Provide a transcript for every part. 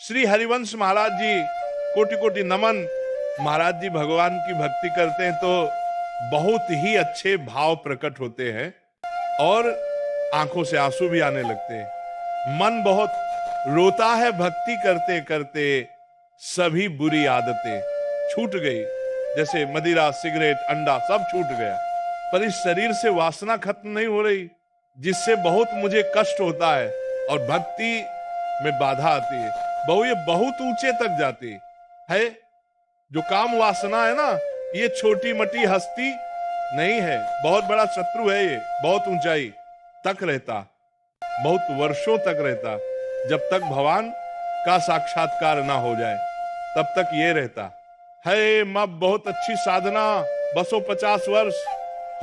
श्री हरिवंश महाराज जी, कोटि कोटि नमन। महाराज जी भगवान की भक्ति करते हैं तो बहुत ही अच्छे भाव प्रकट होते हैं और आंखों से आंसू भी आने लगते हैं। मन बहुत रोता है भक्ति करते करते, सभी बुरी आदतें छूट गई। जैसे मदिरा, सिगरेट, अंडा सब छूट गया, पर इस शरीर से वासना खत्म नहीं हो रही, जिससे बहुत मुझे कष्ट होता है और भक्ति में बाधा आती है। बहु ये बहुत ऊंचे तक जाती है। जो काम वासना है ना, ये छोटी मोटी हस्ती नहीं है, बहुत बड़ा शत्रु है। ये बहुत ऊंचाई तक रहता, बहुत वर्षों तक रहता। जब तक भगवान का साक्षात्कार ना हो जाए तब तक ये रहता है। मां बहुत अच्छी साधना, 250 वर्ष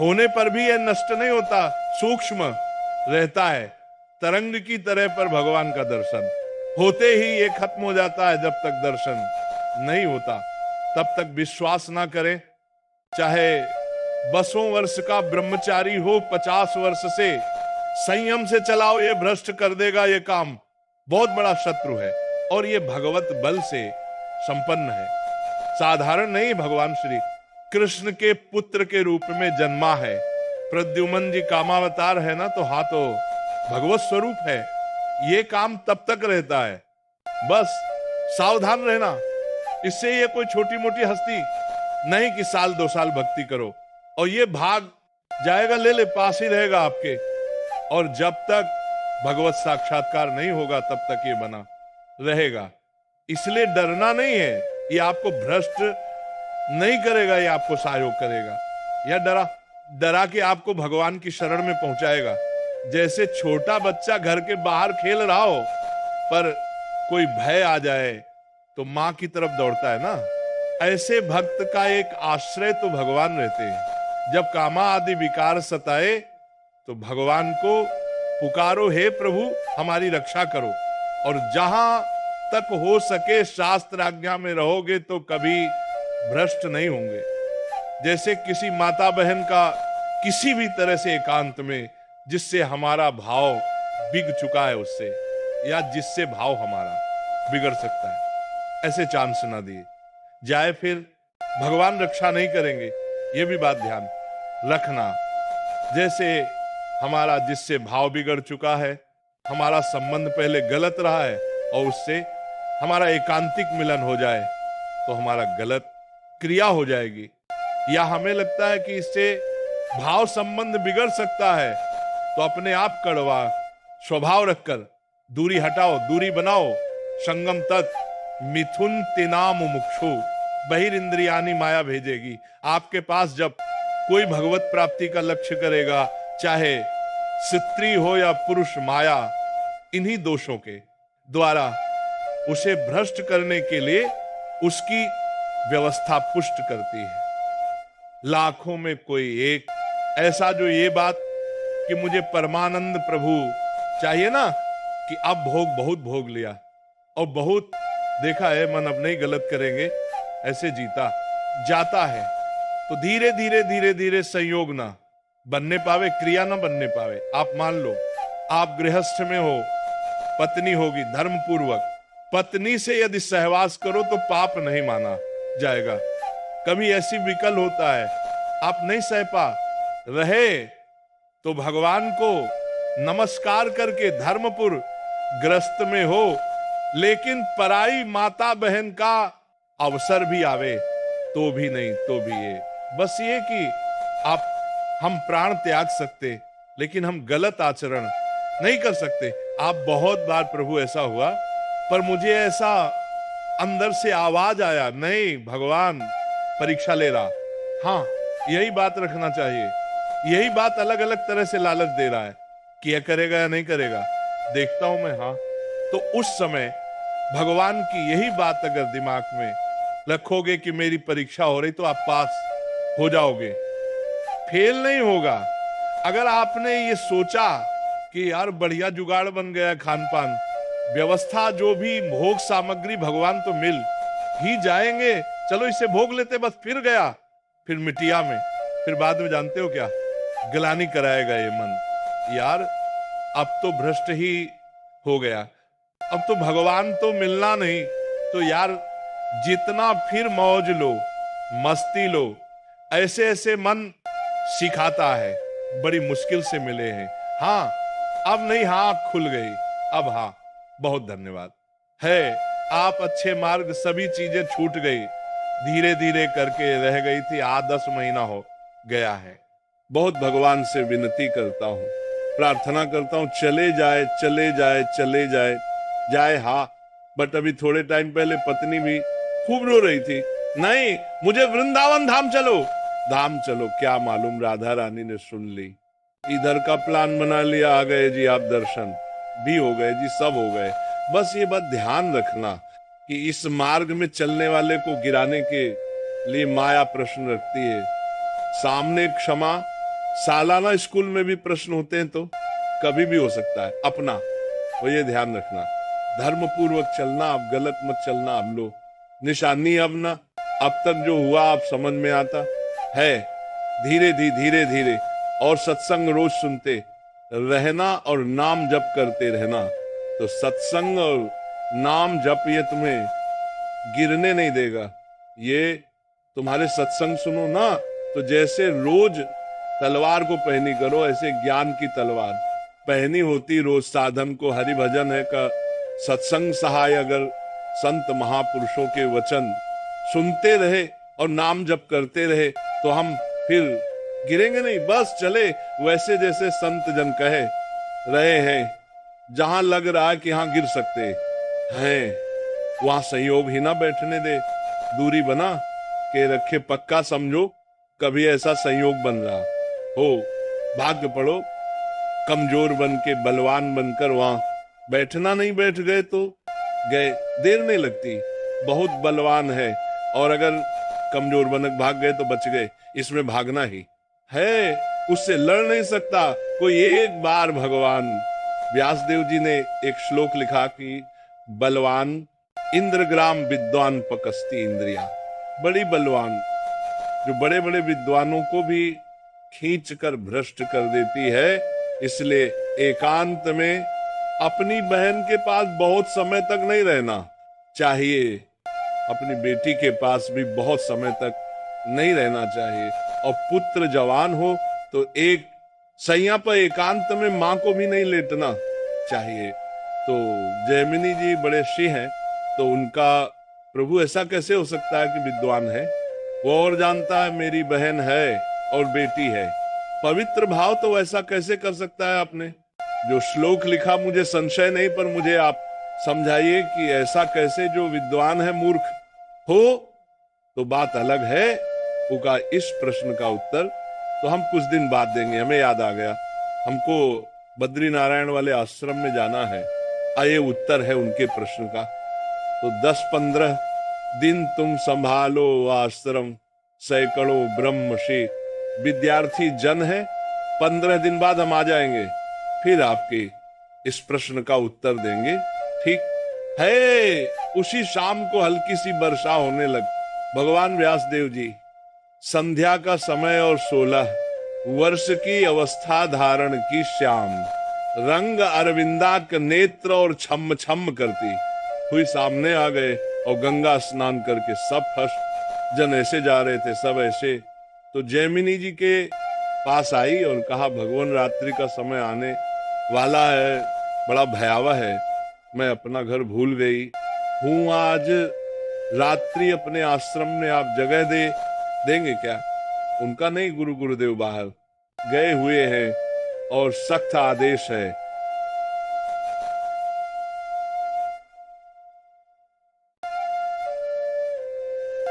होने पर भी ये नष्ट नहीं होता, सूक्ष्म रहता है तरंग की तरह। पर भगवान का दर्शन होते ही ये खत्म हो जाता है। जब तक दर्शन नहीं होता तब तक विश्वास ना करें। चाहे 200 वर्ष का ब्रह्मचारी हो, 50 वर्ष से संयम से चलाओ, ये भ्रष्ट कर देगा। ये काम बहुत बड़ा शत्रु है और ये भगवत बल से संपन्न है, साधारण नहीं। भगवान श्री कृष्ण के पुत्र के रूप में जन्मा है। प्रद्युमन जी कामावतार है ना, तो हाँ, तो भगवत स्वरूप है। ये काम तब तक रहता है, बस सावधान रहना। इससे ये कोई छोटी मोटी हस्ती नहीं कि साल 2 साल भक्ति करो और ये भाग जाएगा, ले पास ही रहेगा आपके। और जब तक भगवत साक्षात्कार नहीं होगा तब तक ये बना रहेगा। इसलिए डरना नहीं है, ये आपको भ्रष्ट नहीं करेगा, ये आपको सहयोग करेगा। या डरा के आपको भगवान की शरण में पहुंचाएगा। जैसे छोटा बच्चा घर के बाहर खेल रहा हो, पर कोई भय आ जाए तो मां की तरफ दौड़ता है ना, ऐसे भक्त का एक आश्रय तो भगवान रहते हैं। जब कामा आदि विकार सताए तो भगवान को पुकारो, हे प्रभु हमारी रक्षा करो। और जहां तक हो सके शास्त्र आज्ञा में रहोगे तो कभी भ्रष्ट नहीं होंगे। जैसे किसी माता बहन का किसी भी तरह से एकांत में, जिससे हमारा भाव बिग चुका है उससे, या जिससे भाव हमारा बिगड़ सकता है, ऐसे चांस ना दिए जाए, फिर भगवान रक्षा नहीं करेंगे। ये भी बात ध्यान रखना। जैसे हमारा जिससे भाव बिगड़ चुका है, हमारा संबंध पहले गलत रहा है और उससे हमारा एकांतिक मिलन हो जाए तो हमारा गलत क्रिया हो जाएगी, या हमें लगता है कि इससे भाव संबंध बिगड़ सकता है, तो अपने आप कड़वा स्वभाव रखकर दूरी हटाओ, दूरी बनाओ। संगम तक मिथुन तिनाम मुक्षु बहिरिंद्रियानी माया भेजेगी। आपके पास जब कोई भगवत प्राप्ति का लक्ष्य करेगा, चाहे स्त्री हो या पुरुष, माया इन्हीं दोषों के द्वारा उसे भ्रष्ट करने के लिए उसकी व्यवस्था पुष्ट करती है। लाखों में कोई एक ऐसा जो ये बात कि मुझे परमानंद प्रभु चाहिए ना, कि अब भोग बहुत भोग लिया और बहुत देखा है, मन अब नहीं गलत करेंगे, ऐसे जीता जाता है। तो धीरे धीरे धीरे धीरे संयोग ना बनने पावे, क्रिया ना बनने पावे। आप मान लो आप गृहस्थ में हो, पत्नी होगी, धर्म पूर्वक पत्नी से यदि सहवास करो तो पाप नहीं माना जाएगा। कभी ऐसी विकल होता है, आप नहीं सह पा रहे तो भगवान को नमस्कार करके धर्मपुर ग्रस्त में हो, लेकिन पराई माता बहन का अवसर भी आवे तो भी नहीं, तो भी ये बस ये कि आप हम प्राण त्याग सकते, लेकिन हम गलत आचरण नहीं कर सकते। आप बहुत बार प्रभु ऐसा हुआ, पर मुझे ऐसा अंदर से आवाज आया, नहीं भगवान परीक्षा ले रहा। हाँ, यही बात रखना चाहिए। यही बात अलग अलग तरह से लालच दे रहा है कि यह करेगा या नहीं करेगा, देखता हूं मैं। हाँ, तो उस समय भगवान की यही बात अगर दिमाग में रखोगे कि मेरी परीक्षा हो रही, तो आप पास हो जाओगे, फेल नहीं होगा। अगर आपने ये सोचा कि यार बढ़िया जुगाड़ बन गया, खान पान व्यवस्था, जो भी भोग सामग्री भगवान तो मिल ही जाएंगे, चलो इसे भोग लेते, बस फिर गया, फिर मिटिया में, फिर बाद में जानते हो क्या गलानी कराएगा ये मन, यार अब तो भ्रष्ट ही हो गया। अब तो भगवान तो मिलना नहीं, तो यार जितना फिर मौज लो, मस्ती लो, ऐसे ऐसे मन सिखाता है। बड़ी मुश्किल से मिले हैं। हाँ, अब नहीं, हाँ खुल गई अब। हाँ, बहुत धन्यवाद है। आप अच्छे मार्ग, सभी चीजें छूट गई, धीरे धीरे करके रह गई थी, 8-10 महीना हो गया है। बहुत भगवान से विनती करता हूँ, प्रार्थना करता हूँ, चले जाए चले जाए चले जाए जाए। हाँ, बट अभी थोड़े टाइम पहले पत्नी भी खूब रो रही थी, नहीं मुझे वृंदावन धाम चलो, धाम चलो। क्या मालूम राधा रानी ने सुन ली, इधर का प्लान बना लिया, आ गए जी आप, दर्शन भी हो गए जी, सब हो गए। बस ये बात ध्यान रखना कि इस मार्ग में चलने वाले को गिराने के लिए माया प्रश्न रखती है। सामने क्षमा, सालाना स्कूल में भी प्रश्न होते हैं, तो कभी भी हो सकता है अपना, तो ये ध्यान रखना। धर्म पूर्वक चलना, आप गलत मत चलना। अब लो निशानी, अब ना, अब तक जो हुआ आप समझ में आता है, धीरे धीरे धीरे। और सत्संग रोज सुनते रहना और नाम जप करते रहना, तो सत्संग और नाम जप ये तुम्हें गिरने नहीं देगा। ये तुम्हारे सत्संग सुनो ना, तो जैसे रोज तलवार को पहनी करो, ऐसे ज्ञान की तलवार पहनी होती रोज साधन को। हरि भजन है का सत्संग सहाय, अगर संत महापुरुषों के वचन सुनते रहे और नाम जप करते रहे, तो हम फिर गिरेंगे नहीं। बस चले वैसे जैसे संत जन कहे रहे हैं, जहां लग रहा है कि हाँ गिर सकते हैं, वहां संयोग ही ना बैठने दे, दूरी बना के रखे। पक्का समझो कभी ऐसा संयोग बन रहा हो, भाग्य पड़ो कमजोर बन के बलवान बनकर वहां बैठना, नहीं बैठ गए तो गए, देर नहीं लगती। बहुत बलवान है और अगर कमजोर बनक भाग गए तो बच गए, इसमें भागना ही है, उससे लड़ नहीं सकता कोई। एक बार भगवान व्यासदेव जी ने एक श्लोक लिखा कि बलवान इंद्रग्राम विद्वान पकस्ती इंद्रिया, बड़ी बलवान, जो बड़े बड़े विद्वानों को भी खींच कर भ्रष्ट कर देती है। इसलिए एकांत में अपनी बहन के पास बहुत समय तक नहीं रहना चाहिए, अपनी बेटी के पास भी बहुत समय तक नहीं रहना चाहिए। और पुत्र जवान हो तो एक सैया पर एकांत में मां को भी नहीं लेटना चाहिए। तो जैमिनी जी बड़े ऋषि हैं, तो उनका प्रभु ऐसा कैसे हो सकता है कि विद्वान है, वो और जानता है मेरी बहन है और बेटी है। पवित्र भाव तो ऐसा कैसे कर सकता है आपने? जो श्लोक लिखा मुझे संशय नहीं, पर मुझे आप समझाइए कि ऐसा कैसे जो विद्वान है मूर्ख हो, तो बात अलग है। उनका इस प्रश्न का उत्तर तो हम कुछ दिन बाद देंगे। हमें याद आ गया, हमको बद्री नारायण वाले आश्रम में जाना है, ये उत्तर है उनके प्रश्न का। तो 10-15 दिन तुम संभालो आश्रम, सैकड़ों ब्रह्मषि विद्यार्थी जन है। 15 दिन बाद हम आ जाएंगे, फिर आपके इस प्रश्न का उत्तर देंगे, ठीक है? उसी शाम को हल्की सी वर्षा होने लग। भगवान व्यासदेव जी संध्या का समय और 16 वर्ष की अवस्था धारण की श्याम, रंग अरविंदाक नेत्र और छम छम करती हुई सामने आ गए और गंगा स्नान करके सब फर्स्ट जन ऐसे जा रहे थे, सब ऐसे। तो जैमिनी जी के पास आई और कहा भगवान रात्रि का समय आने वाला है, बड़ा भयावह है, मैं अपना घर भूल गई हूँ, आज रात्रि अपने आश्रम में आप जगह देंगे क्या? उनका नहीं, गुरुदेव बाहर गए हुए हैं और सख्त आदेश है